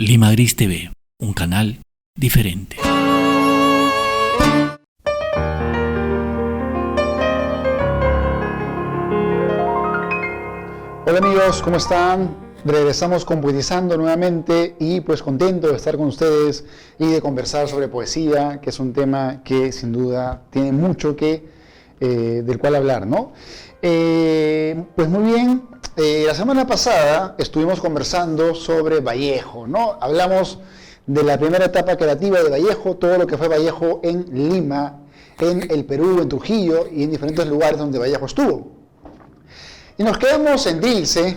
Lima Gris TV, un canal diferente. Hola amigos, ¿cómo están? Regresamos con Poetizando nuevamente y pues contento de estar con ustedes y de conversar sobre poesía, que es un tema que sin duda tiene mucho del cual hablar, ¿no? Pues muy bien, la semana pasada estuvimos conversando sobre Vallejo, ¿no? Hablamos de la primera etapa creativa de Vallejo, todo lo que fue Vallejo en Lima, en el Perú, en Trujillo y en diferentes lugares donde Vallejo estuvo. Y nos quedamos en Trilce,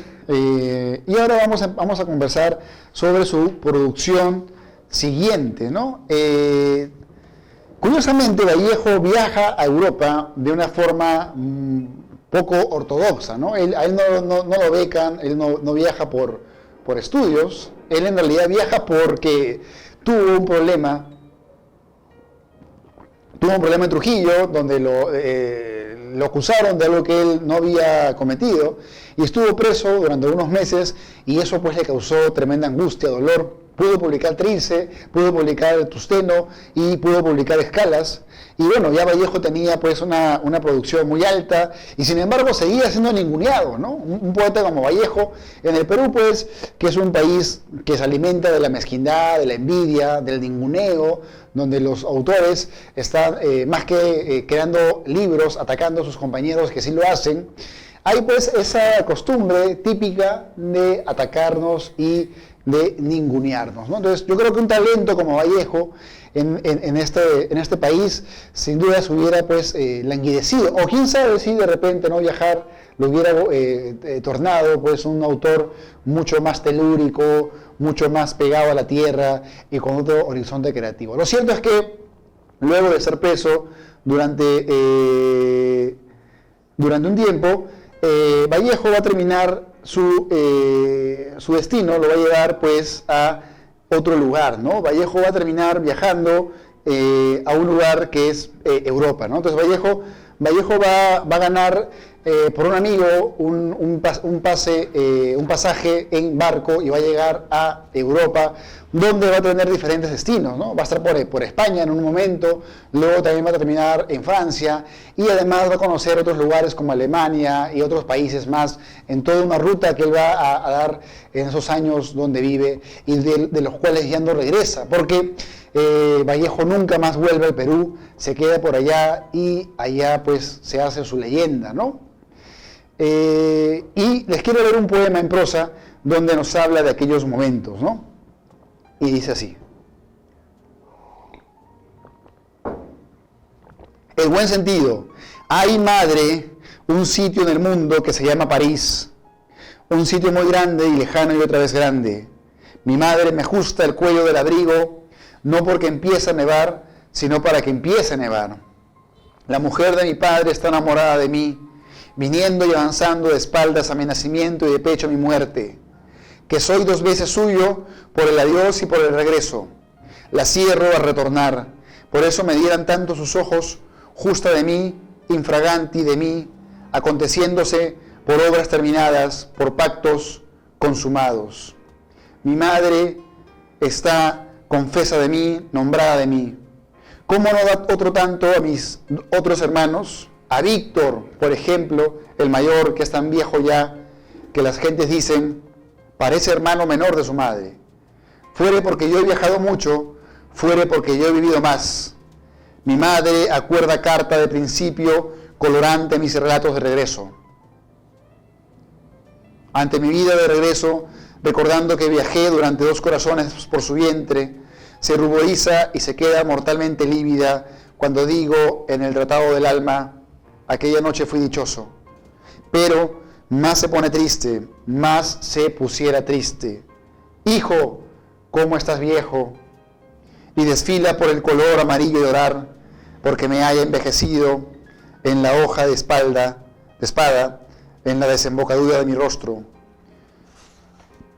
y ahora vamos a conversar sobre su producción siguiente, ¿no? Curiosamente, Vallejo viaja a Europa de una forma poco ortodoxa, ¿no? A él no lo becan, él no viaja por estudios, él en realidad viaja porque tuvo un problema en Trujillo, donde lo acusaron de algo que él no había cometido y estuvo preso durante unos meses y eso pues le causó tremenda angustia, dolor. Pudo publicar Trilce, pudo publicar El Tusteno y pudo publicar Escalas. Y bueno, ya Vallejo tenía pues una producción muy alta y sin embargo seguía siendo ninguneado, ¿no? Un poeta como Vallejo en el Perú pues, que es un país que se alimenta de la mezquindad, de la envidia, del ninguneo, donde los autores están más que creando libros, atacando a sus compañeros que sí lo hacen. Hay pues esa costumbre típica de atacarnos y de ningunearnos, ¿no? Entonces yo creo que un talento como Vallejo en este país sin duda se hubiera pues languidecido, o quién sabe si de repente no viajar lo hubiera tornado pues un autor mucho más telúrico, mucho más pegado a la tierra y con otro horizonte creativo. Lo cierto es que luego de ser preso durante un tiempo, Vallejo va a terminar su destino, lo va a llevar pues a otro lugar, ¿no? Vallejo va a terminar viajando a un lugar que es Europa, ¿no? Entonces Vallejo va a ganar por un amigo un pasaje en barco y va a llegar a Europa, donde va a tener diferentes destinos, ¿no? Va a estar por España en un momento, luego también va a terminar en Francia y además va a conocer otros lugares como Alemania y otros países más en toda una ruta que él va a dar en esos años donde vive y de los cuales ya no regresa, porque Vallejo nunca más vuelve al Perú, se queda por allá y allá pues se hace su leyenda, ¿no? Y les quiero leer un poema en prosa donde nos habla de aquellos momentos, ¿no? Y dice así: el buen sentido. Hay, madre, un sitio en el mundo que se llama París, un sitio muy grande y lejano y otra vez grande. Mi madre me ajusta el cuello del abrigo, no porque empiece a nevar, sino para que empiece a nevar. La mujer de mi padre está enamorada de mí, viniendo y avanzando de espaldas a mi nacimiento y de pecho a mi muerte, que soy 2 veces suyo por el adiós y por el regreso. La cierro a retornar, por eso me dieran tanto sus ojos, justa de mí, infraganti de mí, aconteciéndose por obras terminadas, por pactos consumados. Mi madre está confesa de mí, nombrada de mí. ¿Cómo no da otro tanto a mis otros hermanos? A Víctor, por ejemplo, el mayor, que es tan viejo ya, que las gentes dicen, parece hermano menor de su madre. Fuere porque yo he viajado mucho, fuere porque yo he vivido más. Mi madre acuerda carta de principio, colorante mis relatos de regreso. Ante mi vida de regreso, recordando que viajé durante 2 corazones por su vientre, se ruboriza y se queda mortalmente lívida cuando digo en el tratado del alma, aquella noche fui dichoso. Pero más se pone triste, más se pusiera triste. Hijo, ¿cómo estás viejo? Y desfila por el color amarillo de orar, porque me haya envejecido en la hoja de espada, en la desembocadura de mi rostro.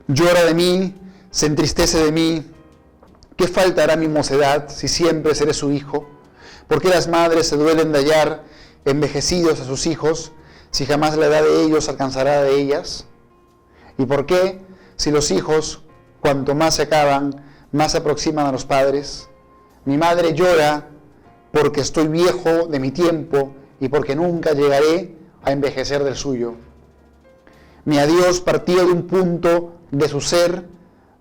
Llora de mí, se entristece de mí. ¿Qué faltará a mi mocedad si siempre seré su hijo? ¿Por qué las madres se duelen de hallar envejecidos a sus hijos, si jamás la edad de ellos alcanzará de ellas? ¿Y por qué, si los hijos, cuanto más se acaban, más se aproximan a los padres. Mi madre llora porque estoy viejo de mi tiempo y porque nunca llegaré a envejecer del suyo. Mi adiós partió de un punto de su ser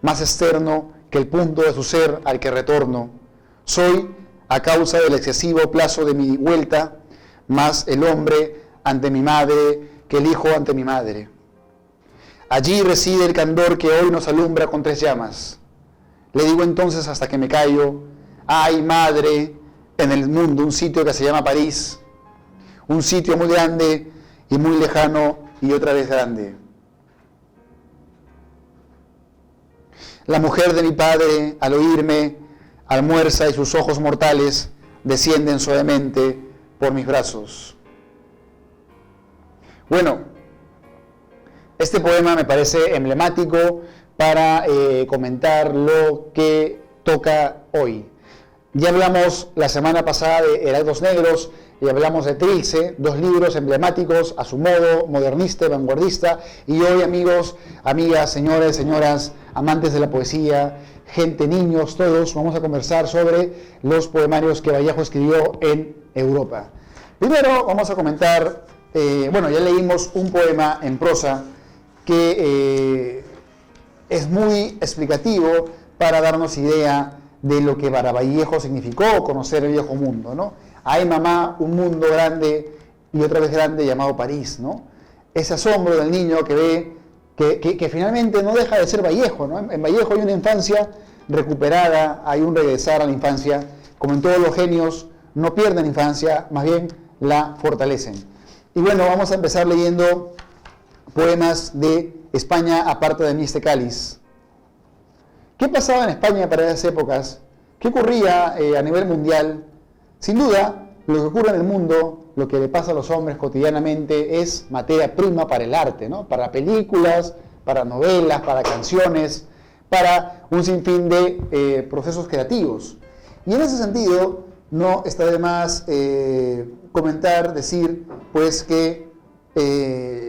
más externo que el punto de su ser al que retorno. Soy, a causa del excesivo plazo de mi vuelta, más el hombre ante mi madre que el hijo ante mi madre. Allí reside el candor que hoy nos alumbra con 3 llamas. Le digo entonces hasta que me callo: ay, madre, en el mundo un sitio que se llama París, un sitio muy grande y muy lejano y otra vez grande. La mujer de mi padre, al oírme, almuerza y sus ojos mortales descienden suavemente por mis brazos. Bueno, este poema me parece emblemático para comentar lo que toca hoy. Ya hablamos la semana pasada de Heraldos Negros y hablamos de Trilce, 2 libros emblemáticos a su modo, modernista y vanguardista. Y hoy, amigos, amigas, señores, señoras, amantes de la poesía, gente, niños, todos, vamos a conversar sobre los poemarios que Vallejo escribió en Europa. Primero vamos a comentar, ya leímos un poema en prosa que es muy explicativo para darnos idea de lo que para Vallejo significó conocer el viejo mundo, ¿no? Hay, mamá, un mundo grande y otra vez grande llamado París, ¿no? Ese asombro del niño que ve que finalmente no deja de ser Vallejo, ¿no? En Vallejo hay una infancia recuperada, hay un regresar a la infancia. Como en todos los genios, no pierden infancia, más bien la fortalecen. Y bueno, vamos a empezar leyendo poemas de España aparte de Miste Cáliz. ¿Qué pasaba en España para esas épocas? ¿Qué ocurría a nivel mundial? Sin duda, lo que ocurre en el mundo, lo que le pasa a los hombres cotidianamente, es materia prima para el arte, ¿no? Para películas, para novelas, para canciones, para un sinfín de procesos creativos. Y en ese sentido, no está de más decir, pues que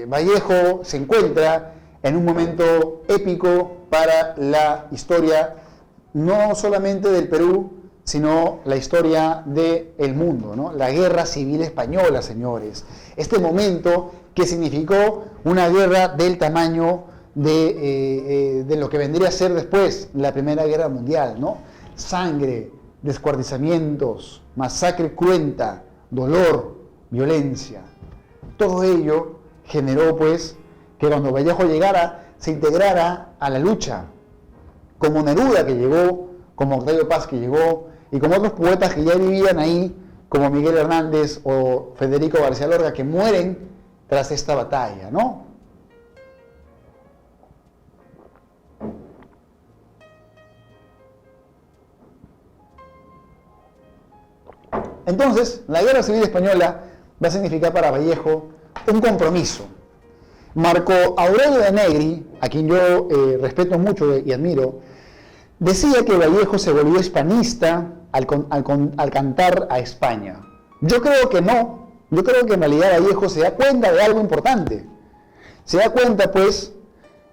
Vallejo se encuentra en un momento épico para la historia, no solamente del Perú, sino la historia del mundo, ¿no? La Guerra Civil Española, señores. Este momento que significó una guerra del tamaño de lo que vendría a ser después la Primera Guerra Mundial, ¿no? Sangre, descuartizamientos, masacre cruenta, dolor, violencia. Todo ello generó, pues, que cuando Vallejo llegara, se integrara a la lucha, como Neruda que llegó, como Octavio Paz que llegó, y como otros poetas que ya vivían ahí, como Miguel Hernández o Federico García Lorca, que mueren tras esta batalla, ¿no? Entonces, la Guerra Civil Española va a significar para Vallejo un compromiso. Marco Aurelio de Negri, a quien yo respeto mucho y admiro, decía que Vallejo se volvió hispanista al cantar a España. Yo creo que no. Yo creo que en realidad Vallejo se da cuenta de algo importante. Se da cuenta, pues,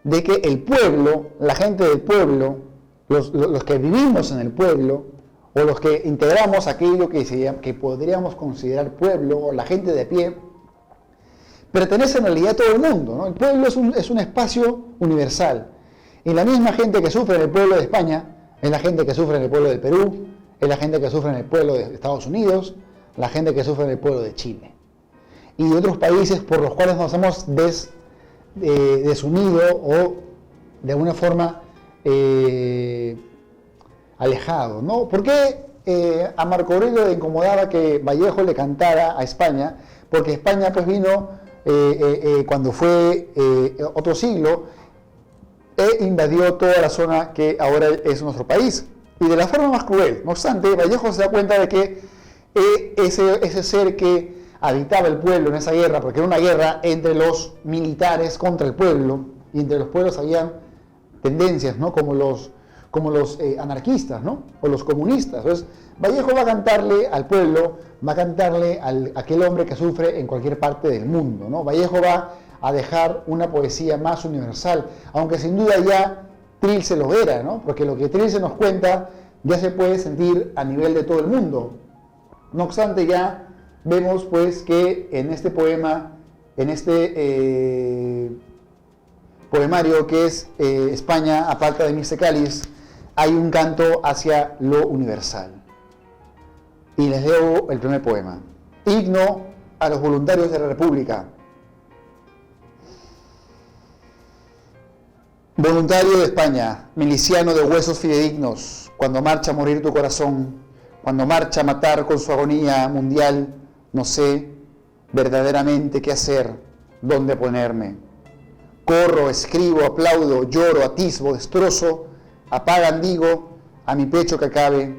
de que el pueblo, la gente del pueblo, los que vivimos en el pueblo, o los que integramos aquello que podríamos considerar pueblo, o la gente de a pie, pertenece en realidad a todo el mundo, ¿no? El pueblo es un espacio universal. Y la misma gente que sufre en el pueblo de España es la gente que sufre en el pueblo del Perú, es la gente que sufre en el pueblo de Estados Unidos, la gente que sufre en el pueblo de Chile. Y de otros países por los cuales nos hemos desunido o de alguna forma alejado, ¿no? ¿Por qué a Marco Aurelio le incomodaba que Vallejo le cantara a España? Porque España pues vino cuando fue otro siglo e invadió toda la zona que ahora es nuestro país, y de la forma más cruel. No obstante, Vallejo se da cuenta de que ese ser que habitaba el pueblo en esa guerra, porque era una guerra entre los militares contra el pueblo, y entre los pueblos habían tendencias, ¿no? Como los anarquistas, ¿no? O los comunistas. Entonces, Vallejo va a cantarle al pueblo, va a cantarle a aquel hombre que sufre en cualquier parte del mundo, ¿no? Vallejo va a dejar una poesía más universal, aunque sin duda ya Trilce lo era, ¿no? Porque lo que Trilce nos cuenta ya se puede sentir a nivel de todo el mundo. No obstante, ya vemos pues que en este poema, en este poemario que es España aparta de mí este cáliz, hay un canto hacia lo universal. Y les leo el primer poema. Himno a los voluntarios de la República. Voluntario de España, miliciano de huesos fidedignos, cuando marcha a morir tu corazón, cuando marcha a matar con su agonía mundial, no sé verdaderamente qué hacer, dónde ponerme. Corro, escribo, aplaudo, lloro, atisbo, destrozo, apagan, digo, a mi pecho que acabe,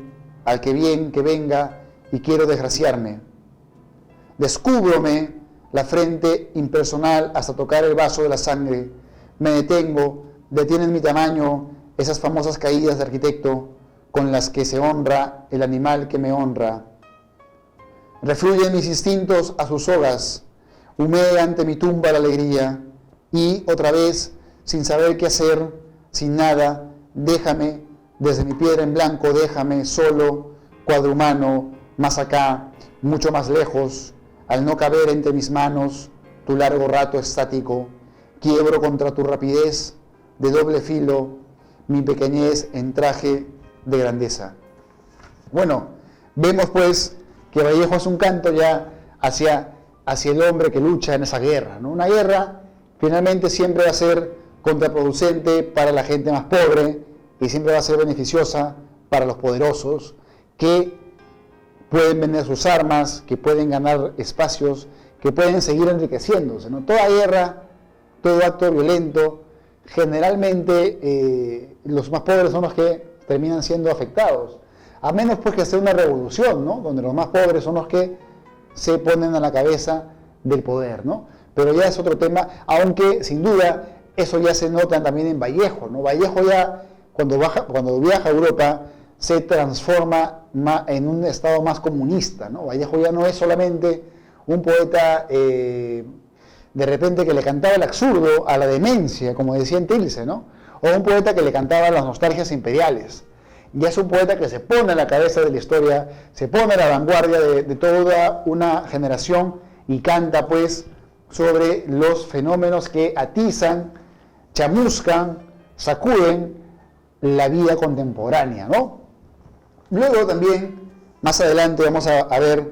al que bien que venga y quiero desgraciarme. Descúbrome la frente impersonal hasta tocar el vaso de la sangre, me detengo, detienen mi tamaño esas famosas caídas de arquitecto con las que se honra el animal que me honra. Refluyen mis instintos a sus sogas, humea ante mi tumba la alegría y otra vez, sin saber qué hacer, sin nada, déjame, desde mi piedra en blanco, déjame solo, cuadrumano, más acá, mucho más lejos, al no caber entre mis manos tu largo rato estático, quiebro contra tu rapidez de doble filo, mi pequeñez en traje de grandeza. Bueno, vemos pues que Vallejo es un canto ya hacia el hombre que lucha en esa guerra, ¿no? Una guerra finalmente siempre va a ser contraproducente para la gente más pobre y siempre va a ser beneficiosa para los poderosos que pueden vender sus armas, que pueden ganar espacios, que pueden seguir enriqueciéndose, ¿no? Toda guerra, todo acto violento, generalmente los más pobres son los que terminan siendo afectados, a menos pues que sea una revolución, ¿no? Donde los más pobres son los que se ponen a la cabeza del poder, ¿no? Pero ya es otro tema, aunque sin duda eso ya se nota también en Vallejo, ¿no? Vallejo ya cuando viaja a Europa se transforma en un estado más comunista, ¿no? Vallejo ya no es solamente un poeta de repente que le cantaba el absurdo a la demencia, como decía en Trilce, ¿no? O un poeta que le cantaba las nostalgias imperiales. Ya es un poeta que se pone a la cabeza de la historia, se pone a la vanguardia de toda una generación y canta pues sobre los fenómenos que atizan, chamuscan, sacuden la vida contemporánea, ¿no? Luego también, más adelante, vamos a ver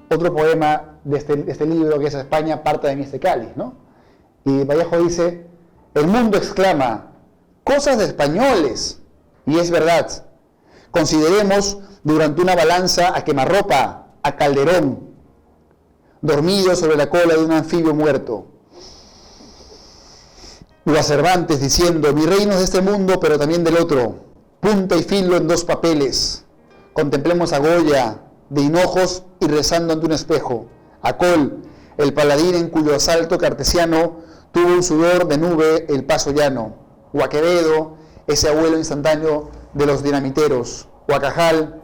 otro poema de este libro que es España aparta de mí este cáliz, ¿no? Y Vallejo dice, el mundo exclama, cosas de españoles, y es verdad. Consideremos durante una balanza a quemarropa, a Calderón, dormido sobre la cola de un anfibio muerto. O a Cervantes diciendo, mi reino es de este mundo, pero también del otro, punta y filo en dos papeles. Contemplemos a Goya, de hinojos y rezando ante un espejo, a Col, el paladín en cuyo asalto cartesiano tuvo un sudor de nube el paso llano, o a Quevedo, ese abuelo instantáneo de los dinamiteros, o a Cajal,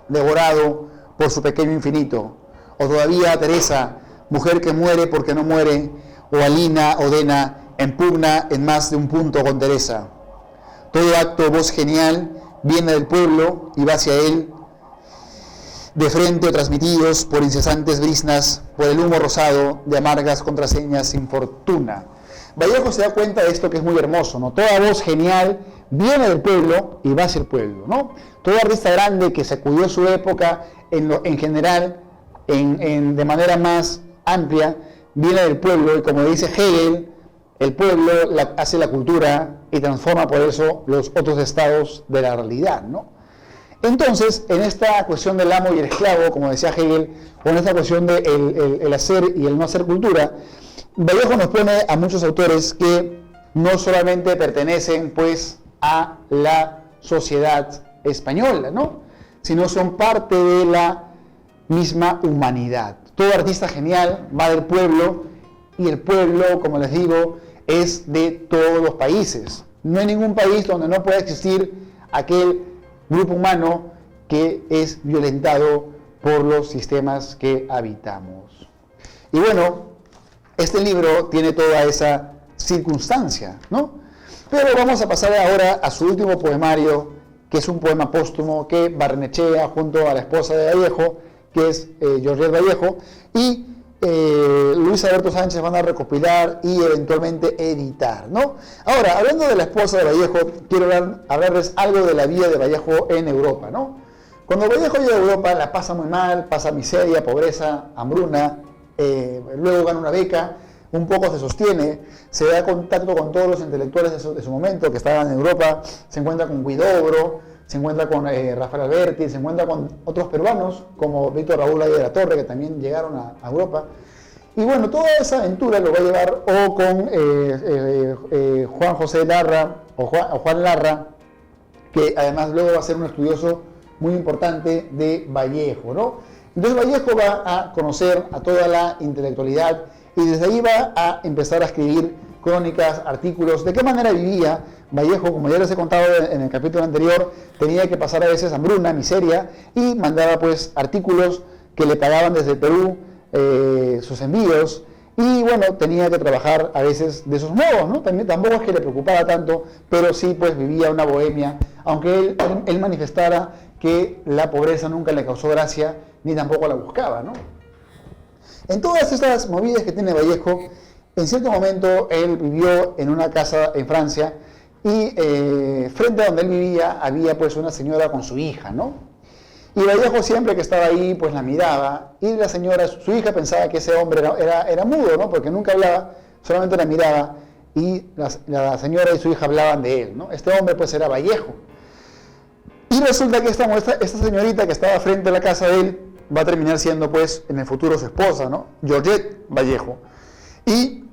devorado por su pequeño infinito, o todavía a Teresa, mujer que muere porque no muere, o a Lina o Dena, en pugna en más de un punto con Teresa. Todo acto voz genial viene del pueblo y va hacia él, de frente o transmitidos por incesantes brisnas, por el humo rosado de amargas contraseñas sin fortuna. Vallejo se da cuenta de esto que es muy hermoso, ¿no? Toda voz genial viene del pueblo y va hacia el pueblo, ¿no? Todo artista grande que sacudió su época en general, de manera más amplia, viene del pueblo y como dice Hegel, el pueblo hace la cultura y transforma por eso los otros estados de la realidad, ¿no? Entonces, en esta cuestión del amo y el esclavo, como decía Hegel, o en esta cuestión de el hacer y el no hacer cultura, Vallejo nos pone a muchos autores que no solamente pertenecen pues a la sociedad española, ¿no? Sino son parte de la misma humanidad. Todo artista genial va del pueblo y el pueblo, como les digo, es de todos los países. No hay ningún país donde no pueda existir aquel grupo humano que es violentado por los sistemas que habitamos. Y bueno, este libro tiene toda esa circunstancia, ¿no? Pero vamos a pasar ahora a su último poemario, que es un poema póstumo que Barrenechea junto a la esposa de Vallejo, que es Georgette Vallejo, y Luis Alberto Sánchez van a recopilar y eventualmente editar, ¿no? Ahora, hablando de la esposa de Vallejo, quiero hablarles algo de la vida de Vallejo en Europa, ¿no? Cuando Vallejo llega a Europa la pasa muy mal, pasa miseria, pobreza, hambruna, luego gana una beca, un poco se sostiene, se da contacto con todos los intelectuales de su momento que estaban en Europa, se encuentra con Huidobro, se encuentra con Rafael Alberti, se encuentra con otros peruanos como Víctor Raúl Valle de la Torre, que también llegaron a Europa. Y bueno, toda esa aventura lo va a llevar o con Juan José Larra o Juan Larra, que además luego va a ser un estudioso muy importante de Vallejo, ¿no? Entonces Vallejo va a conocer a toda la intelectualidad y desde ahí va a empezar a escribir crónicas, artículos, de qué manera vivía Vallejo. Como ya les he contado en el capítulo anterior, tenía que pasar a veces hambruna, miseria, y mandaba pues artículos que le pagaban desde el Perú, sus envíos, y bueno, tenía que trabajar a veces de esos modos, ¿no? Tampoco es que le preocupaba tanto, pero sí pues vivía una bohemia, aunque él manifestara que la pobreza nunca le causó gracia, ni tampoco la buscaba, ¿no? En todas estas movidas que tiene Vallejo, en cierto momento él vivió en una casa en Francia y frente a donde él vivía había pues una señora con su hija, ¿no? Y Vallejo siempre que estaba ahí pues la miraba y la señora, su hija pensaba que ese hombre era mudo, ¿no? Porque nunca hablaba, solamente la miraba y la señora y su hija hablaban de él, ¿no? Este hombre pues era Vallejo. Y resulta que esta señorita que estaba frente a la casa de él va a terminar siendo pues en el futuro su esposa, ¿no? Georgette Vallejo. Y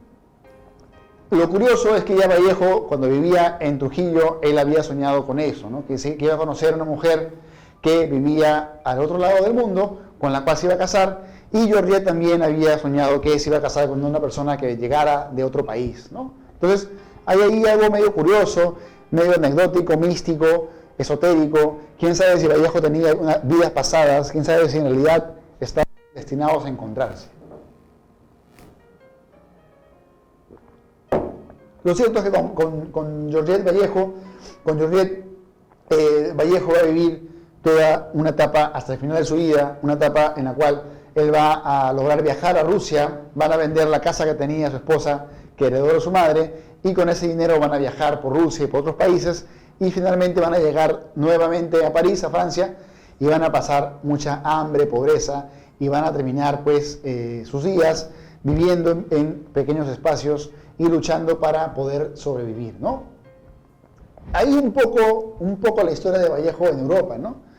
lo curioso es que ya Vallejo, cuando vivía en Trujillo, él había soñado con eso, ¿no? Que iba a conocer a una mujer que vivía al otro lado del mundo, con la cual se iba a casar, y Georgette también había soñado que se iba a casar con una persona que llegara de otro país, ¿no? Entonces, hay ahí algo medio curioso, medio anecdótico, místico, esotérico. Quién sabe si Vallejo tenía vidas pasadas, quién sabe si en realidad estaban destinados a encontrarse. Lo cierto es que con Georgette Vallejo, Vallejo va a vivir toda una etapa hasta el final de su vida, una etapa en la cual él va a lograr viajar a Rusia, van a vender la casa que tenía su esposa, que heredó de su madre, y con ese dinero van a viajar por Rusia y por otros países, y finalmente van a llegar nuevamente a París, a Francia, y van a pasar mucha hambre, pobreza, y van a terminar pues sus días viviendo en pequeños espacios y luchando para poder sobrevivir, ¿no? Ahí un poco la historia de Vallejo en Europa, ¿no?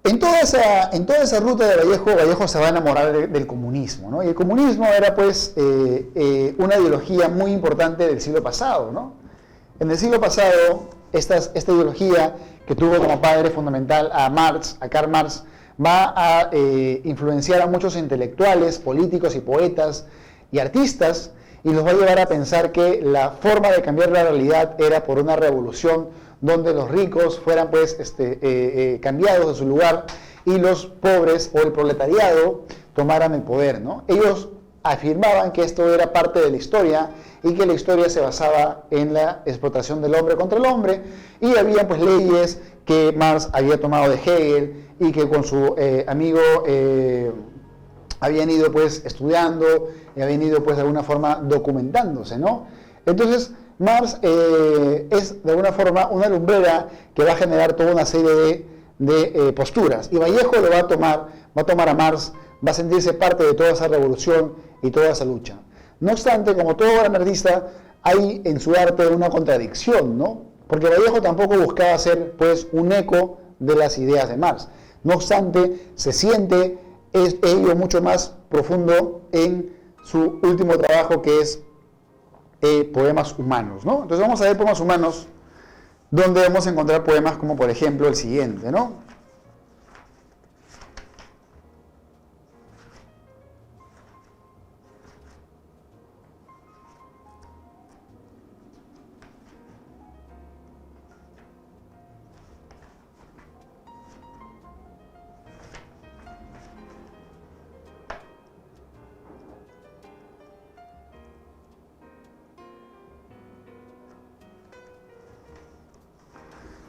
En toda esa ruta de Vallejo se va a enamorar del comunismo, ¿no? Y el comunismo era pues una ideología muy importante del siglo pasado, ¿no? En el siglo pasado, esta ideología que tuvo como padre fundamental a Karl Marx, va a influenciar a muchos intelectuales, políticos y poetas y artistas, y los va a llevar a pensar que la forma de cambiar la realidad era por una revolución donde los ricos fueran pues cambiados de su lugar y los pobres o el proletariado tomaran el poder, ¿no? Ellos afirmaban que esto era parte de la historia y que la historia se basaba en la explotación del hombre contra el hombre, y había pues leyes que Marx había tomado de Hegel y que con su amigo habían ido pues estudiando y habían ido pues de alguna forma documentándose, ¿no? Entonces Marx es de alguna forma una lumbrera que va a generar toda una serie de posturas, y Vallejo lo va a tomar a Marx, va a sentirse parte de toda esa revolución y toda esa lucha. No obstante, como todo gran artista, hay en su arte una contradicción, ¿no? Porque Vallejo tampoco buscaba ser pues un eco de las ideas de Marx. No obstante, se siente ello mucho más profundo en su último trabajo, que es Poemas Humanos, ¿no? Entonces vamos a ver Poemas Humanos, donde vamos a encontrar poemas como por ejemplo el siguiente, ¿no?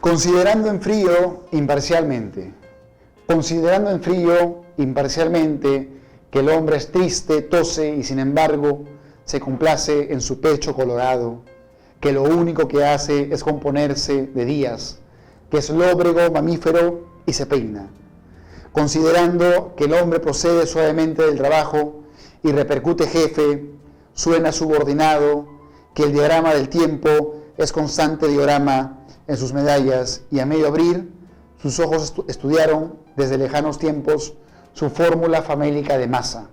Considerando en frío imparcialmente que el hombre es triste, tose y sin embargo se complace en su pecho colorado, que lo único que hace es componerse de días, que es lóbrego, mamífero y se peina. Considerando que el hombre procede suavemente del trabajo y repercute jefe, suena subordinado, que el diagrama del tiempo es constante diorama en sus medallas y a medio abrir sus ojos estudiaron desde lejanos tiempos su fórmula famélica de masa.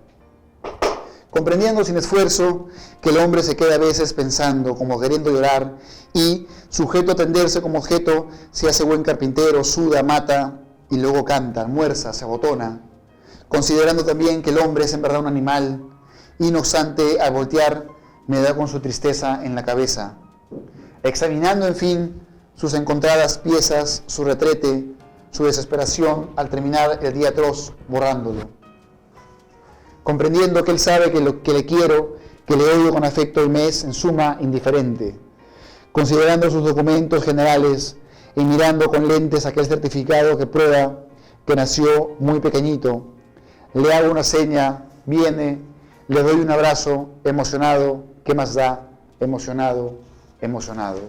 Comprendiendo sin esfuerzo que el hombre se queda a veces pensando, como queriendo llorar, y, sujeto a tenderse como objeto, se hace buen carpintero, suda, mata, y luego canta, almuerza, se abotona. Considerando también que el hombre es en verdad un animal, y no obstante, al voltear, me da con su tristeza en la cabeza. Examinando, en fin, sus encontradas piezas, su retrete, su desesperación al terminar el día atroz, borrándolo. Comprendiendo que él sabe que lo que le quiero, que le odio con afecto y me es, en suma, indiferente. Considerando sus documentos generales y mirando con lentes aquel certificado que prueba que nació muy pequeñito, le hago una seña, viene, le doy un abrazo, emocionado, ¿qué más da? Emocionado, emocionado.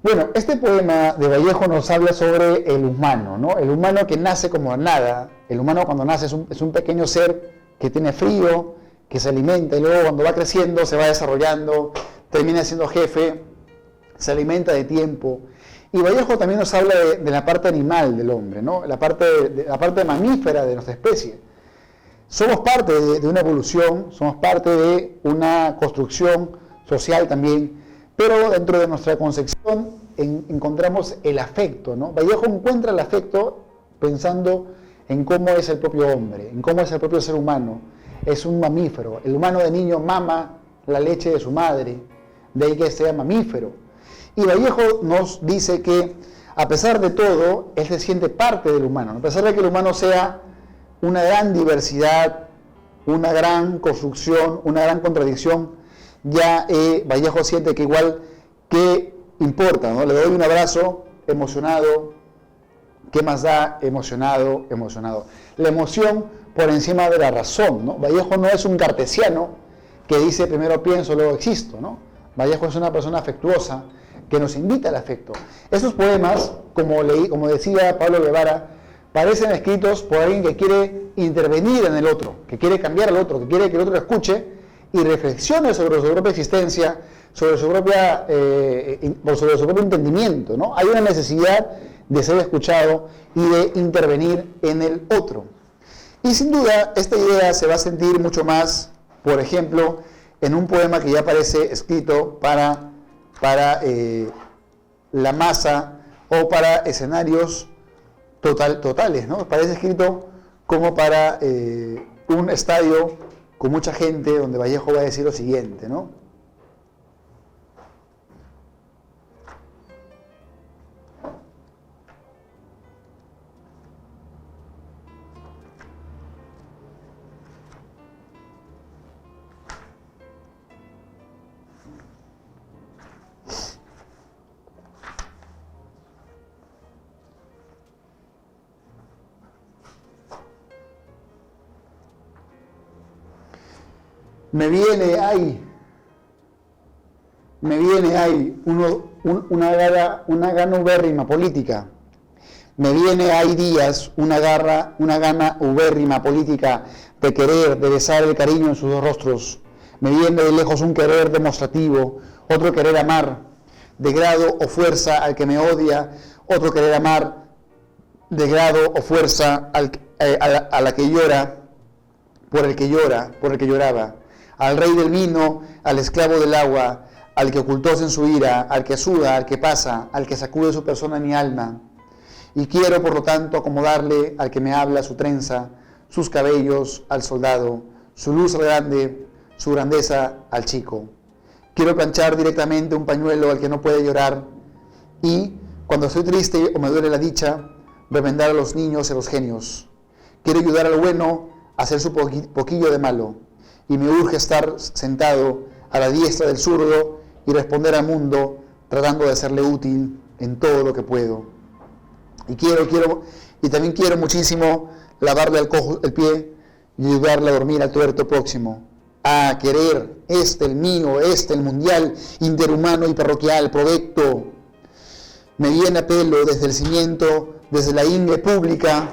Bueno, este poema de Vallejo nos habla sobre el humano, ¿no? El humano que nace como nada. El humano cuando nace es un pequeño ser que tiene frío, que se alimenta y luego cuando va creciendo se va desarrollando, termina siendo jefe, se alimenta de tiempo. Y Vallejo también nos habla de la parte animal del hombre, ¿no? La parte mamífera de nuestra especie. Somos parte de una evolución, somos parte de una construcción social también, pero dentro de nuestra concepción encontramos el afecto, ¿no? Vallejo encuentra el afecto pensando en cómo es el propio hombre, en cómo es el propio ser humano. Es un mamífero. El humano de niño mama la leche de su madre, de ahí que sea mamífero. Y Vallejo nos dice que, a pesar de todo, él se siente parte del humano. A pesar de que el humano sea una gran diversidad, una gran construcción, una gran contradicción, ya Vallejo siente que igual, ¿qué importa? ¿No? Le doy un abrazo, emocionado, ¿qué más da? Emocionado, emocionado. La emoción por encima de la razón, ¿no? Vallejo no es un cartesiano que dice primero pienso, luego existo, ¿no? Vallejo es una persona afectuosa que nos invita al afecto. Esos poemas, como decía Pablo Guevara, parecen escritos por alguien que quiere intervenir en el otro, que quiere cambiar al otro, que quiere que el otro escuche y reflexione sobre su propia existencia, sobre su propio entendimiento, ¿no? Hay una necesidad de ser escuchado y de intervenir en el otro. Y sin duda, esta idea se va a sentir mucho más, por ejemplo, en un poema que ya aparece escrito para la masa o para escenarios totales, ¿no? Parece escrito como para un estadio con mucha gente, donde Vallejo va a decir lo siguiente, ¿no? Me viene ahí una gana ubérrima política. Me viene ahí días una gana ubérrima política de querer, de besar el cariño en sus dos rostros. Me viene de lejos un querer demostrativo, otro querer amar, de grado o fuerza al que me odia, otro querer amar, de grado o fuerza a la que llora, por el que lloraba. Al rey del vino, al esclavo del agua, al que ocultóse en su ira, al que suda, al que pasa, al que sacude su persona mi alma. Y quiero, por lo tanto, acomodarle al que me habla su trenza, sus cabellos al soldado, su luz grande, su grandeza al chico. Quiero planchar directamente un pañuelo al que no puede llorar y, cuando estoy triste o me duele la dicha, remendar a los niños y a los genios. Quiero ayudar al bueno a hacer su poquillo de malo. Y me urge estar sentado a la diestra del zurdo y responder al mundo tratando de serle útil en todo lo que puedo. Y también quiero muchísimo lavarle al cojo el pie y ayudarle a dormir al tuerto próximo. A querer, el mío, el mundial, interhumano y parroquial, provecto. Me viene a pelo desde el cimiento, desde la ingle pública,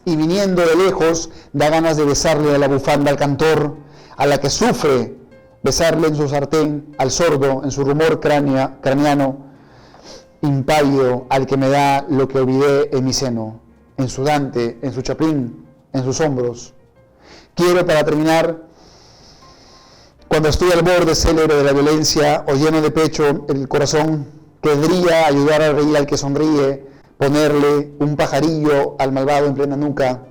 y viniendo de lejos, da ganas de besarle a la bufanda al cantor, a la que sufre, besarle en su sartén, al sordo, en su rumor craneano, impávido, al que me da lo que olvidé en mi seno, en su Dante, en su Chaplin, en sus hombros. Quiero, para terminar, cuando estoy al borde célebre de la violencia o lleno de pecho el corazón, querría ayudar a reír al que sonríe, ponerle un pajarillo al malvado en plena nuca,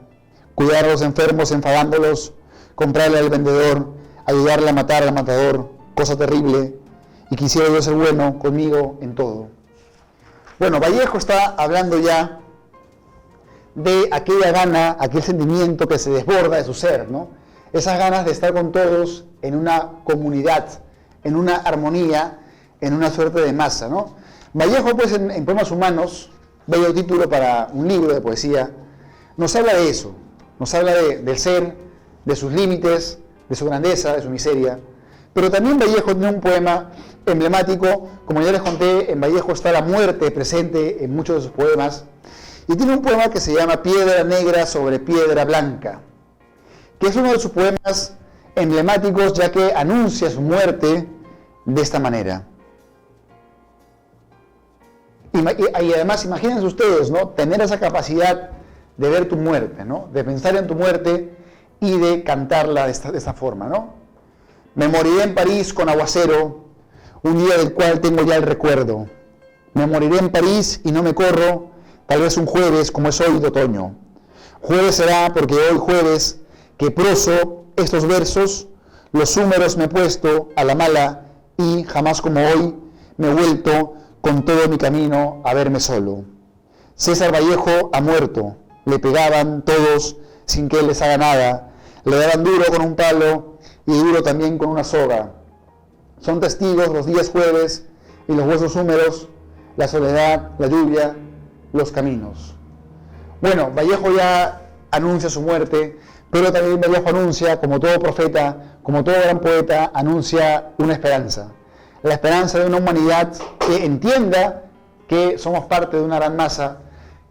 cuidar a los enfermos enfadándolos, comprarle al vendedor, ayudarle a matar al matador, cosa terrible, y quisiera yo ser bueno conmigo en todo. Bueno, Vallejo está hablando ya de aquella gana, aquel sentimiento que se desborda de su ser, ¿no? Esas ganas de estar con todos en una comunidad, en una armonía, en una suerte de masa, ¿no? Vallejo, pues, en Poemas Humanos, bello título para un libro de poesía, nos habla de eso, nos habla del ser, de sus límites, de su grandeza, de su miseria. Pero también Vallejo tiene un poema emblemático, como ya les conté, en Vallejo está la muerte presente en muchos de sus poemas, y tiene un poema que se llama Piedra Negra sobre Piedra Blanca, que es uno de sus poemas emblemáticos, ya que anuncia su muerte de esta manera. Y además, imagínense ustedes, ¿no?, tener esa capacidad de ver tu muerte, ¿no?, de pensar en tu muerte y de cantarla de esta forma, ¿no? Me moriré en París con aguacero, un día del cual tengo ya el recuerdo. Me moriré en París y no me corro, tal vez un jueves como es hoy de otoño. Jueves será porque hoy jueves, que proso estos versos, los húmeros me he puesto a la mala y jamás como hoy me he vuelto con todo mi camino a verme solo. César Vallejo ha muerto, le pegaban todos sin que él les haga nada, le daban duro con un palo y duro también con una soga. Son testigos los días jueves y los huesos húmedos, la soledad, la lluvia, los caminos. Bueno, Vallejo ya anuncia su muerte, pero también Vallejo anuncia, como todo profeta, como todo gran poeta, anuncia una esperanza. La esperanza de una humanidad que entienda que somos parte de una gran masa,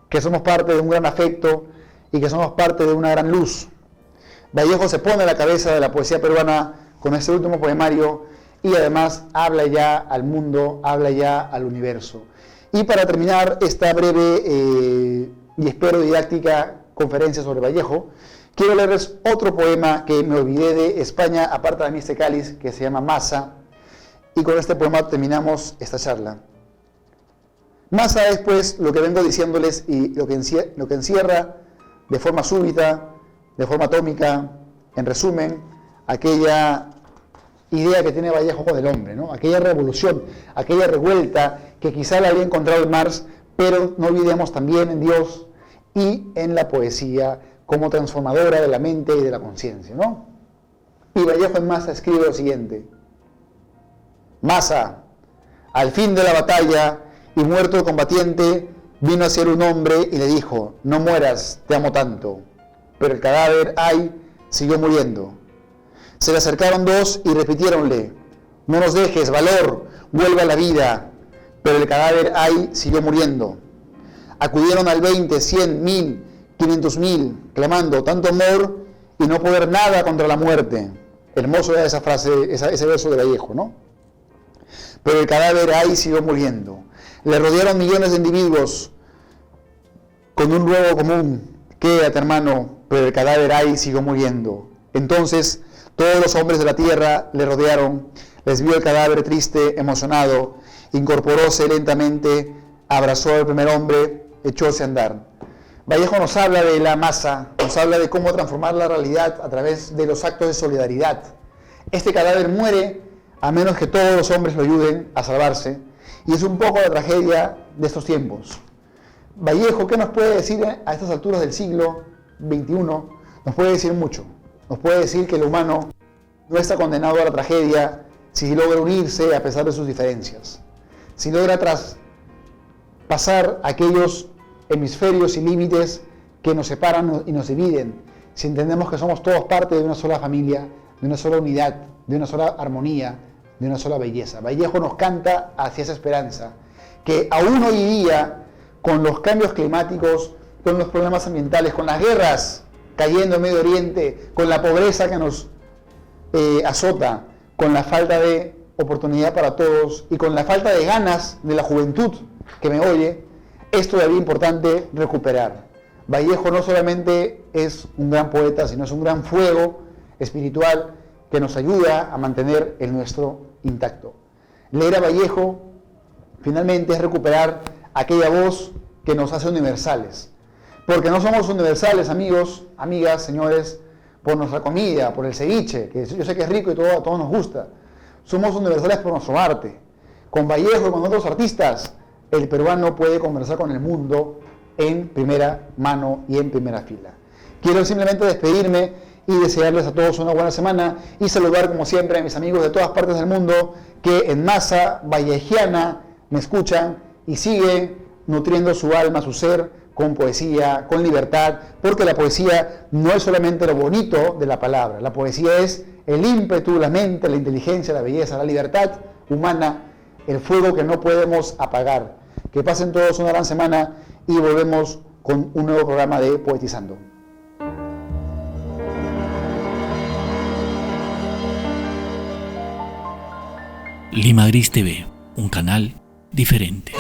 que somos parte de un gran afecto y que somos parte de una gran luz. Vallejo se pone a la cabeza de la poesía peruana con este último poemario y además habla ya al mundo, habla ya al universo. Y para terminar esta breve y espero didáctica conferencia sobre Vallejo, quiero leerles otro poema que me olvidé de España, aparta de mí este cáliz, que se llama Masa, y con este poema terminamos esta charla. Masa es, pues, lo que vengo diciéndoles y lo que encierra de forma súbita, de forma atómica, en resumen, aquella idea que tiene Vallejo con el hombre, ¿no? Aquella revolución, aquella revuelta que quizá la había encontrado en Marx, pero no olvidemos también en Dios y en la poesía como transformadora de la mente y de la conciencia, ¿no? Y Vallejo en Masa escribe lo siguiente: Masa, al fin de la batalla y muerto el combatiente, vino a ser un hombre y le dijo: no mueras, te amo tanto. Pero el cadáver, ay, siguió muriendo. Se le acercaron dos y repitiéronle: no nos dejes, valor, vuelve a la vida. Pero el cadáver, ay, siguió muriendo. Acudieron al 20, 100, 1000, 500.000, clamando tanto amor y no poder nada contra la muerte. Hermoso era esa frase, ese verso de Vallejo, ¿no? Pero el cadáver, ay, siguió muriendo. Le rodearon millones de individuos con un ruego común: quédate, hermano. Pero el cadáver, ay, siguió muriendo. Entonces todos los hombres de la tierra le rodearon, les vio el cadáver triste, emocionado, incorporóse lentamente, abrazó al primer hombre, echóse a andar. Vallejo nos habla de la masa, nos habla de cómo transformar la realidad a través de los actos de solidaridad. Este cadáver muere a menos que todos los hombres lo ayuden a salvarse, y es un poco la tragedia de estos tiempos. Vallejo, ¿qué nos puede decir a estas alturas del siglo XXI? Nos puede decir mucho. Nos puede decir que el humano no está condenado a la tragedia si logra unirse a pesar de sus diferencias. si logra traspasar aquellos hemisferios y límites que nos separan y nos dividen, si entendemos que somos todos parte de una sola familia, de una sola unidad, de una sola armonía, de una sola belleza. Vallejo nos canta hacia esa esperanza, que aún hoy día, con los cambios climáticos, con los problemas ambientales, con las guerras cayendo en Medio Oriente, con la pobreza que nos azota, con la falta de oportunidad para todos y con la falta de ganas de la juventud que me oye, es todavía importante recuperar. Vallejo no solamente es un gran poeta, sino es un gran fuego espiritual que nos ayuda a mantener el nuestro intacto. Leer a Vallejo, finalmente, es recuperar aquella voz que nos hace universales. Porque no somos universales, amigos, amigas, señores, por nuestra comida, por el ceviche, que yo sé que es rico y a todos nos gusta. Somos universales por nuestro arte. Con Vallejo y con otros artistas, el peruano puede conversar con el mundo en primera mano y en primera fila. Quiero simplemente despedirme y desearles a todos una buena semana y saludar como siempre a mis amigos de todas partes del mundo que en masa vallejiana me escuchan y siguen nutriendo su alma, su ser, con poesía, con libertad, porque la poesía no es solamente lo bonito de la palabra, la poesía es el ímpetu, la mente, la inteligencia, la belleza, la libertad humana, el fuego que no podemos apagar. Que pasen todos una gran semana y volvemos con un nuevo programa de Poetizando. Lima Gris TV, un canal diferente.